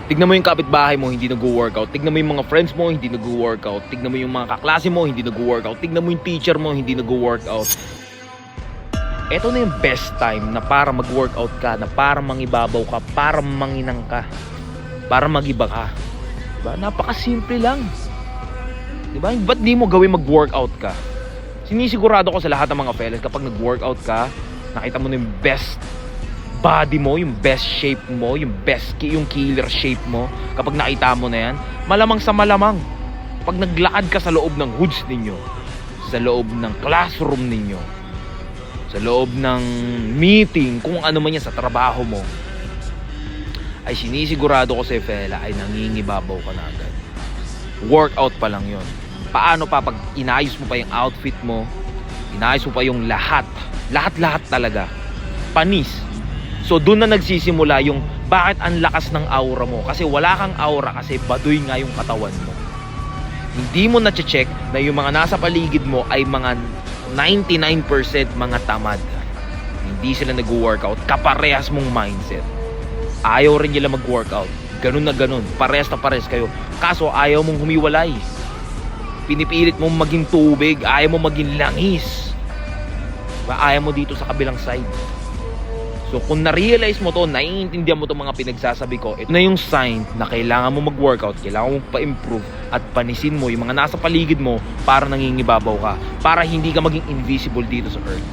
Tignan mo yung kapitbahay mo, hindi nag-workout. Tignan mo yung mga friends mo, hindi nag-workout. Tignan mo yung mga kaklase mo, hindi nag-workout. Tignan mo yung teacher mo, hindi nag-workout. Ito na yung best time na para mag-workout ka, na para mangibabaw ka, para manginang ka, para magiba ka. Diba? Napakasimple lang. Diba? Ba't di mo gawin mag-workout ka? Sinisigurado ko sa lahat ng mga fellas, kapag nag-workout ka, nakita mo na yung best body mo, yung best shape mo, yung yung killer shape mo. Kapag nakita mo na yan, malamang sa malamang, pag naglakad ka sa loob ng hoods ninyo, sa loob ng classroom ninyo, sa loob ng meeting, kung ano man yan, sa trabaho mo, ay sinisigurado ko sa fella ay nangingibabaw ka na agad. Workout pa lang yon. Paano pa pag inayos mo pa yung outfit mo, inayos mo pa yung lahat talaga, panis. So doon na nagsisimula yung bakit ang lakas ng aura mo. Kasi wala kang aura kasi baduy nga yung katawan mo. Hindi mo na-check na yung mga nasa paligid mo ay mga 99% mga tamad. Hindi sila nag-workout. Kaparehas mong mindset. Ayaw rin nila mag-workout. Ganun na ganun. Parehas na parehas kayo. Kaso ayaw mong humiwalay. Pinipilit mong maging tubig. Ayaw mong maging langis. Ayaw mo dito sa kabilang side. So kung na-realize mo to, naiintindihan mo to mga pinagsasabi ko, ito na yung sign na kailangan mo mag-workout, kailangan mo pa-improve at panisin mo yung mga nasa paligid mo para nangingibabaw ka, para hindi ka maging invisible dito sa earth.